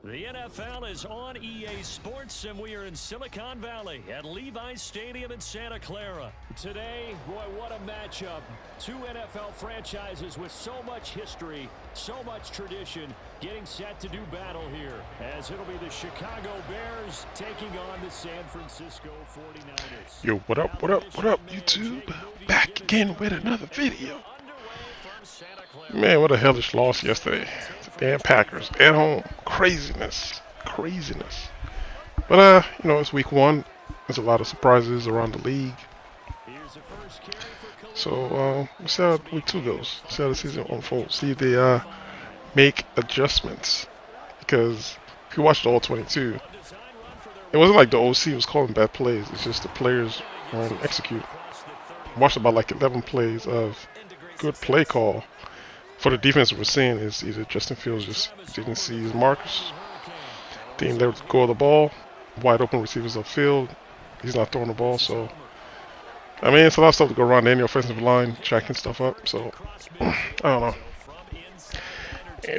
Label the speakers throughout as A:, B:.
A: The NFL is on EA Sports, and we are in Silicon Valley at Levi's Stadium in Santa Clara. Today, boy, what a matchup. Two NFL franchises with so much history, so much tradition, getting set to do battle here, as it'll be the Chicago Bears taking on the San Francisco 49ers.
B: Yo, what up, YouTube? Back again with another video. Man, what a hellish loss yesterday. The damn Packers at home. Craziness. But, it's week one. There's a lot of surprises around the league. So, we'll see how week two goes. See how the season unfolds. See if they make adjustments. Because if you watched all 22, it wasn't like the OC was calling bad plays. It's just the players weren't executing. Watched about like 11 plays of good play call. For the defense we're seeing is either Justin Fields just didn't see his markers, didn't let go of the ball, wide open receivers upfield, he's not throwing the ball, so I mean it's a lot of stuff to go around in the offensive line, tracking stuff up, so I don't know.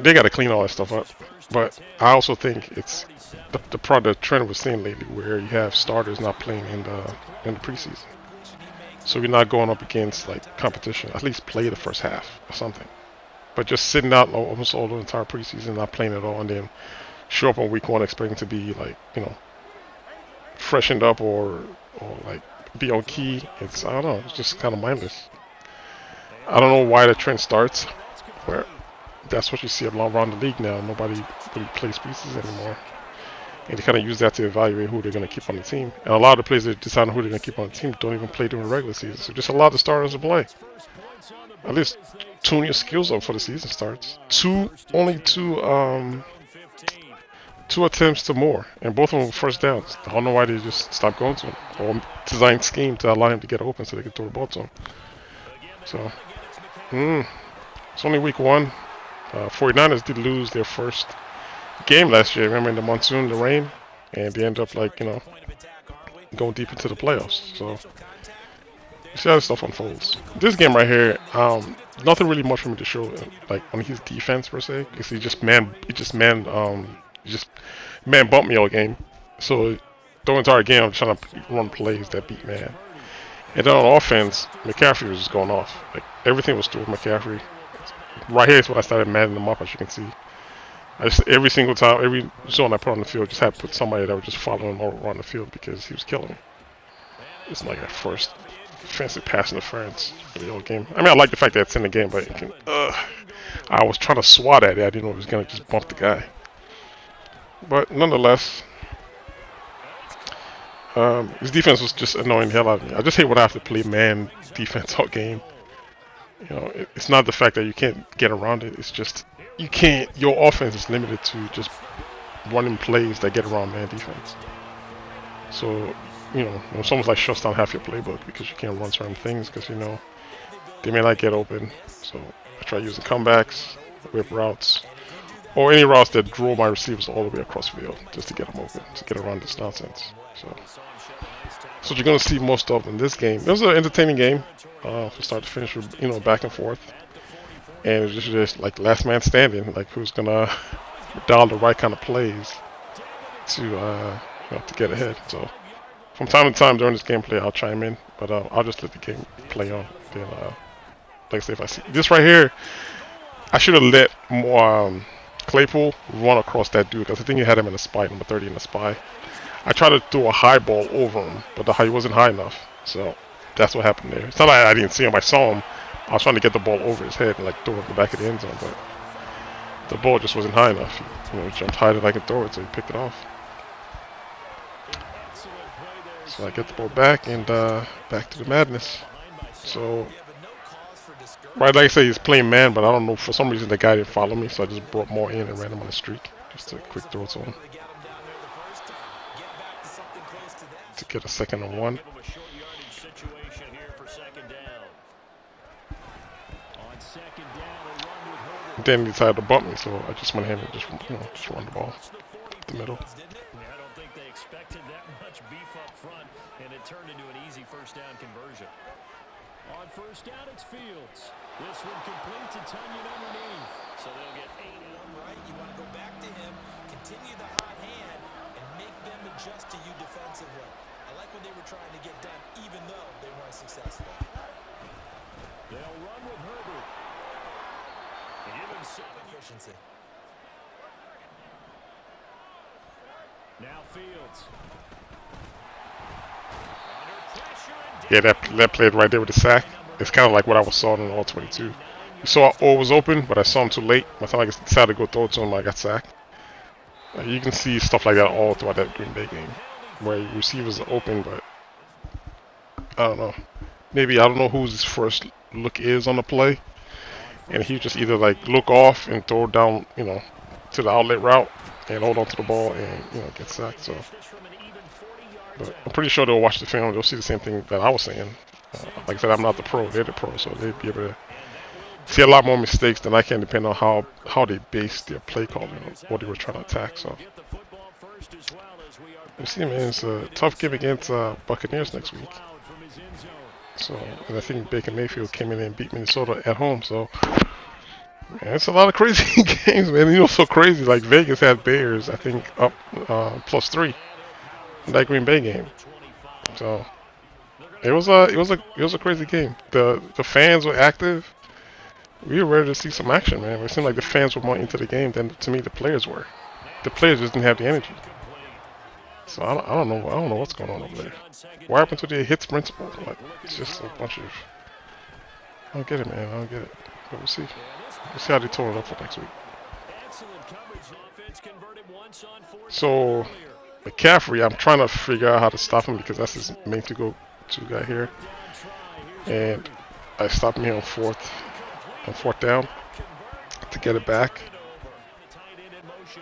B: They gotta clean all that stuff up. But I also think it's the trend we're seeing lately where you have starters not playing in the preseason. So you're not going up against like competition. At least play the first half or something. But just sitting out almost all the entire preseason, not playing at all, and then show up on week one expecting to be like, freshened up or like be on key. I don't know, it's just kind of mindless. I don't know why the trend starts, where that's what you see around the league now. Nobody really plays preseason anymore. And they kind of use that to evaluate who they're going to keep on the team. And a lot of the players that decide who they're going to keep on the team don't even play during the regular season. So just allow the starters to play. At least tune your skills up for the season starts. Only two attempts to more, and both of them were first downs. I don't know why they just stopped going to him, or design scheme to allow him to get open so they could throw the ball to him. So, it's only week one. 49ers did lose their first game last year. Remember in the monsoon, the rain, and they end up going deep into the playoffs. So. See how this stuff unfolds. This game right here, nothing really much for me to show, like on his defense per se, because he just man bumped me all game. So the entire game, I'm trying to run plays that beat man. And then on offense, McCaffrey was just going off. Like everything was through McCaffrey. Right here is when I started Madden him up, as you can see. Every single time, every zone I put on the field, just had to put somebody that would just follow him all around the field because he was killing me. It's like at first. Fancy pass interference for the whole game. I mean, I like the fact that it's in the game, but I was trying to swat at it. I didn't know it was going to just bump the guy. But nonetheless, his defense was just annoying the hell out of me. I just hate when I have to play man defense all game. It's not the fact that you can't get around it. It's just you can't. Your offense is limited to just running plays that get around man defense. So. It's almost like shuts down half your playbook because you can't run certain things because, they may not get open. So I try using comebacks, whip routes, or any routes that draw my receivers all the way across the field just to get them open, to get around this nonsense. So you're going to see most of in this game. It was an entertaining game from start to finish, back and forth. And it was just like last man standing, like who's going to dial the right kind of plays to get ahead. So. From time to time during this gameplay, I'll chime in, but I'll just let the game play on. Then, like I say, if I see this right here, I should have let more Claypool run across that dude because I think he had him in a spy, number 30 in a spy. I tried to throw a high ball over him, but he wasn't high enough, so that's what happened there. It's not like I didn't see him; I saw him. I was trying to get the ball over his head and throw it in the back of the end zone, but the ball just wasn't high enough. He jumped higher than I could throw it, so he picked it off. So I get the ball back and back to the madness. So, right, like I say, he's playing man, but I don't know, for some reason the guy didn't follow me, so I just brought more in and ran him on the streak. Just a quick throw to him. To get a 2nd and 1. Then he decided to bump me, so I just went ahead and just run the ball up the middle.
A: And it turned into an easy first down conversion. On first down, it's Fields. This one complete to Tunyon underneath. So they'll get 8 right. You want to go back to him.
C: continue the hot hand and make them adjust to you defensively. I like what they were trying to get done, even though they weren't successful.
A: They'll run with Herbert. Give him some
C: Efficiency.
A: Now Fields. Under pressure and
B: Yeah, that played right there with the sack. It's kind of like what I was saw in all 22. You saw O was open, but I saw him too late. By the time I decided to go throw it to him, I got sacked. You can see stuff like that all throughout that Green Bay game, where receivers are open, but I don't know. Maybe I don't know whose first look is on the play, and he just either like look off and throw it down, to the outlet route and hold on to the ball and get sacked. So, but I'm pretty sure they'll watch the film. They'll see the same thing that I was saying. Like I said, I'm not the pro; they're the pro, so they'd be able to see a lot more mistakes than I can, depending on how they base their play calling on what they were trying to attack. So, you see, man, it's a tough game against Buccaneers next week. So, and I think Baker Mayfield came in and beat Minnesota at home. So, man, it's a lot of crazy games, man. So crazy. Like Vegas had Bears, I think, up +3 in that Green Bay game. So, it was a crazy game. The fans were active. We were ready to see some action, man. It seemed like the fans were more into the game than, to me, the players were. The players just didn't have the energy. So I don't know. I don't know what's going on over there. What happened to the hits principle? Like, it's just a bunch of. I don't get it, man. I don't get it. But we'll see. We'll see how they tore it up for next week. So McCaffrey, I'm trying to figure out how to stop him because that's his main to-go guy here, and I stopped him here on fourth down to get it back.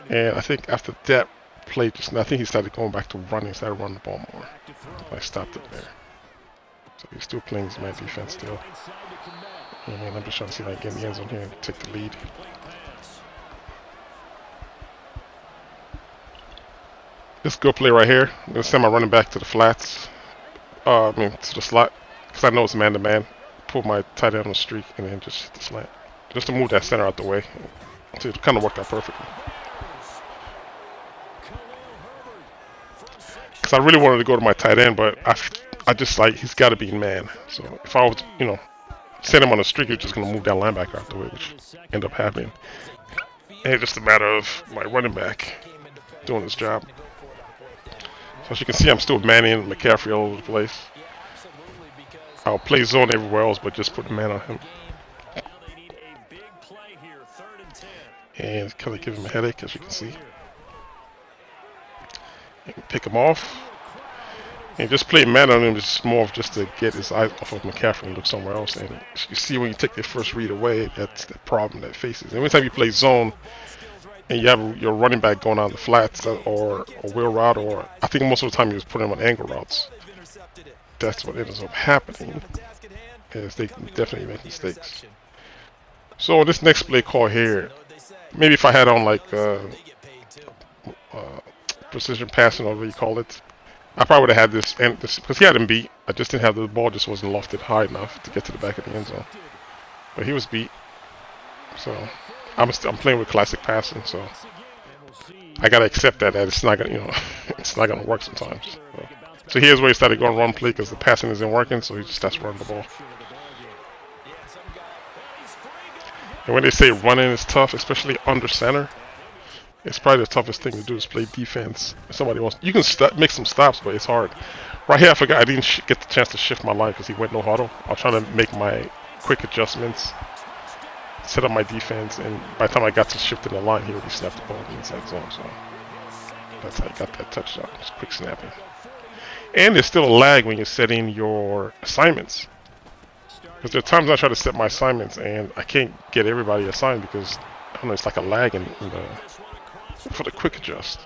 B: And I think after that play just now, I think he started going back to running, started running the ball more. I stopped it there. So he's still playing his man defense still. And I'm just trying to see if I can get in the end zone here and take the lead. This good play right here. I'm going to send my running back to the flats. To the slot. Because I know it's man-to-man. Pull my tight end on the streak and then just hit the slant. Just to move that center out the way. So it kind of worked out perfectly. Because I really wanted to go to my tight end, but I just like, he's got to be man. So if I was, send him on the streak, he's just going to move that linebacker out the way, which ended up happening. And it's just a matter of my running back doing his job. So as you can see, I'm still manning McCaffrey all over the place. I'll play zone everywhere else, but just put the man on him. And kind of give him a headache, as you can see. And pick him off. And just play man on him is more of just to get his eyes off of McCaffrey and look somewhere else. And you see when you take the first read away, that's the problem that faces. And every time you play zone, and you have your running back going on the flats or wheel route, or I think most of the time he was putting them on angle routes. That's what ends up happening, is they definitely make mistakes. So this next play call here, maybe if I had on like precision passing, or whatever you call it, I probably would have had this, and this because he had him beat. I just didn't have the ball, just wasn't lofted high enough to get to the back of the end zone. But he was beat, so I'm playing with classic passing, so I gotta accept that it's not gonna, it's not gonna work sometimes. So here's where he started going run play because the passing isn't working, so he just starts running the ball. And when they say running is tough, especially under center, it's probably the toughest thing to do is play defense. If somebody wants, you can make some stops, but it's hard. Right here, I forgot I didn't get the chance to shift my line because he went no huddle. I was trying to make my quick adjustments, set up my defense, and by the time I got to shifting the line, he already snapped the ball in the inside zone. So that's how I got that touchdown, just quick snapping. And there's still a lag when you're setting your assignments. Because there are times I try to set my assignments and I can't get everybody assigned because, I don't know, it's like a lag for the quick adjust.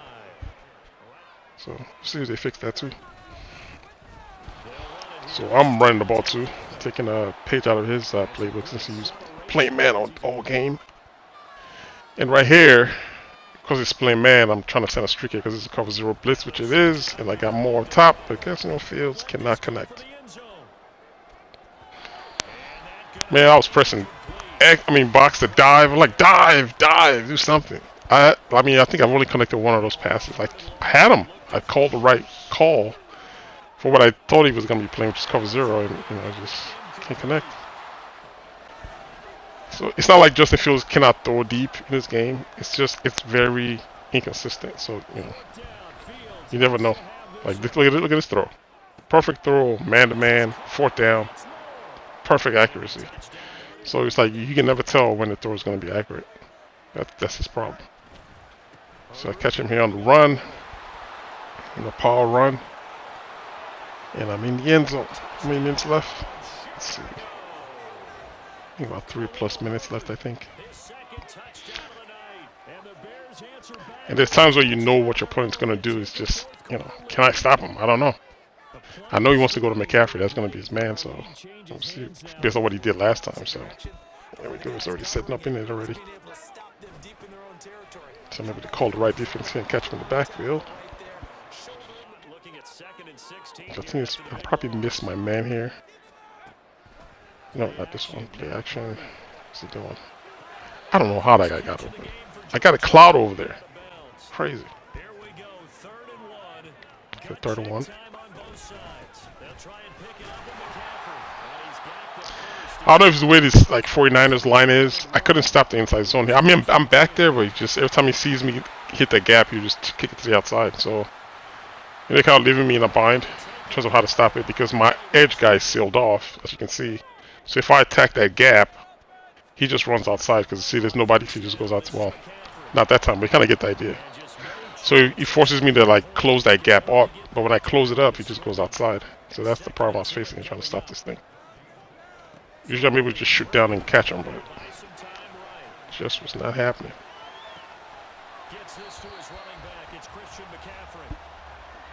B: So, see if they fix that too. So I'm running the ball too, taking a page out of his playbook since he's playing man all game. And right here, because it's playing man, I'm trying to send a streak here because it's a cover zero blitz, which it is, and I got more on top, but guess Fields cannot connect. Man, I was pressing box to dive. I'm like, dive, do something. I mean, I think I've only connected one of those passes. I had him. I called the right call for what I thought he was going to be playing, which is cover zero, and I just can't connect. So it's not like Justin Fields cannot throw deep in this game. It's very inconsistent. So you never know. Like look at this throw, perfect throw, man to man, fourth down, perfect accuracy. So it's like you can never tell when the throw is going to be accurate. That's his problem. So I catch him here on the run, on the power run, and I'm in the end zone. How many minutes left? Let's see. I think about 3+ minutes left, I think. And there's times where you know what your opponent's going to do. It's just, can I stop him? I don't know. I know he wants to go to McCaffrey. That's going to be his man, so we'll see based on what he did last time. So there we go. It's already setting up in it already. So maybe they call the right defense here and catch him in the backfield. I think I probably missed my man here. No, not this one. Play action. What's he doing? I don't know how that guy got open. I got a cloud over there. Crazy. Okay, 3rd and 1. I don't know if it's the way this 49ers line is. I couldn't stop the inside zone here. I mean, I'm back there, but just every time he sees me hit that gap, you just kick it to the outside. So they're kind of leaving me in a bind in terms of how to stop it because my edge guy is sealed off, as you can see. So if I attack that gap, he just runs outside because see, there's nobody. He just goes out. Well, not that time, but you kind of get the idea. So he forces me to close that gap up, but when I close it up, he just goes outside. So that's the problem I was facing in trying to stop this thing. Usually I'm able to just shoot down and catch him, but it just was not happening.
A: Gets this to his running back. It's Christian McCaffrey.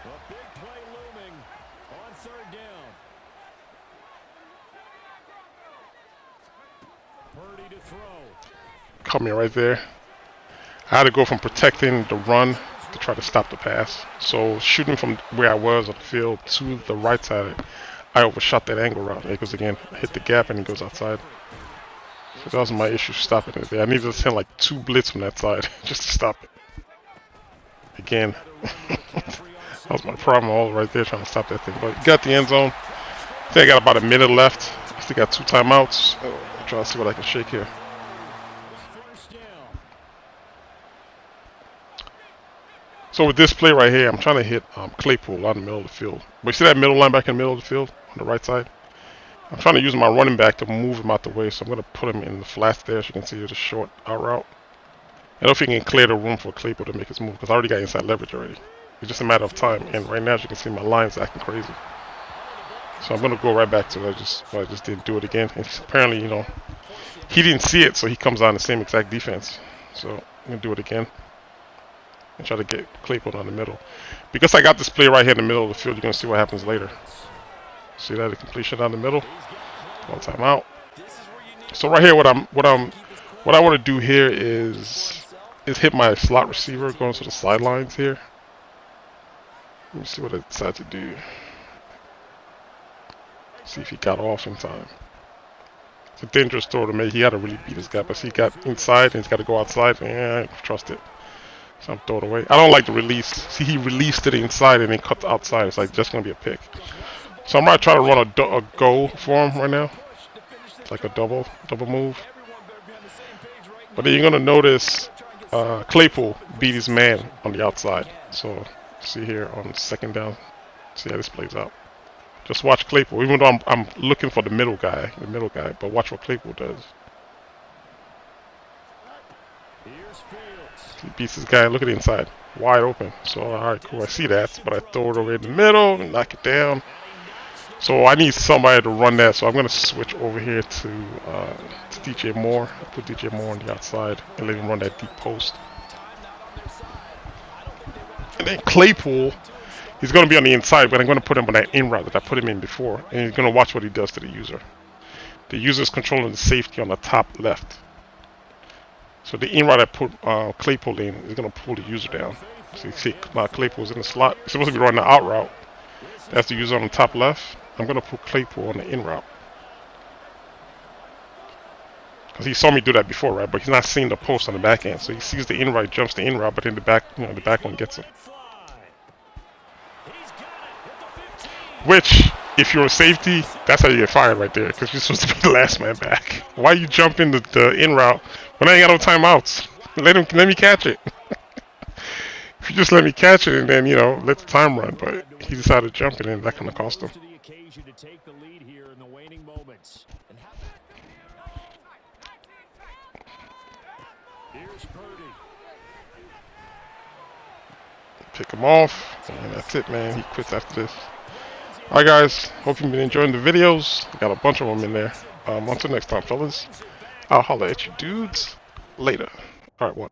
A: A big play looming on 3rd down. Purdy to throw.
B: Caught me right there. I had to go from protecting the run to try to stop the pass. So shooting from where I was on the field to the right side, I overshot that angle route because again, I hit the gap and he goes outside. So that was my issue stopping it there. I needed to send 2 blitz from that side just to stop it. Again, that was my problem all right there trying to stop that thing. But got the end zone. I think I got about a minute left. I still got 2 timeouts. I'll try to see what I can shake here. So with this play right here, I'm trying to hit Claypool out in the middle of the field. But you see that middle linebacker in the middle of the field on the right side? I'm trying to use my running back to move him out the way, so I'm going to put him in the flats there. As you can see, it's a short out route. I don't know if he can clear the room for Claypool to make his move, because I already got inside leverage already. It's just a matter of time, and right now, as you can see, my line's acting crazy. So I'm going to go right back to it. I just didn't do it again. And apparently, he didn't see it, so he comes on the same exact defense. So I'm going to do it again. And try to get Claypool down the middle. Because I got this play right here in the middle of the field, you're going to see what happens later. See that? The completion down the middle. One time out. So right here, what I want to do here is hit my slot receiver going to the sidelines here. Let me see what I decide to do. See if he got off in time. It's a dangerous throw to make. He had to really beat this guy, but see, he got inside and he's got to go outside. And I don't trust it. So I'm throwing it away. I don't like the release. See, he released to the inside and then cut the outside. It's just going to be a pick. So I'm going to try to run a go for him right now. It's like a double move. But then you're going to notice Claypool beat his man on the outside. So see here on 2nd down. See how this plays out. Just watch Claypool. Even though I'm looking for the middle guy. But watch what Claypool does. He beats this guy. Look at the inside. Wide open. So, alright, cool. I see that. But I throw it over in the middle. Knock it down. So, I need somebody to run that. So, I'm going to switch over here to DJ Moore. I put DJ Moore on the outside. And let him run that deep post. And then Claypool, he's going to be on the inside. But I'm going to put him on that in route that I put him in before. And he's going to watch what he does to the user. The user's controlling the safety on the top left. So the in route I put Claypool in is going to pull the user down. So you see Claypool's in the slot. He's supposed to be running the out route. That's the user on the top left. I'm going to put Claypool on the in route. Because he saw me do that before, right? But he's not seeing the post on the back end. So he sees the in route, jumps the in route, but in the back, you know, the back one gets him. Which, if you're a safety, that's how you get fired right there. Because you're supposed to be the last man back. Why you jump in the in route when I ain't got no timeouts? Let me catch it. If you just let me catch it and then, you know, let the time run. But he decided to jump it, and that kind of cost him. Pick him off, and that's it, man. He quits after this. Alright, guys. Hope you've been enjoying the videos. Got a bunch of them in there. Until next time, fellas. I'll holler at you dudes later. Alright, one.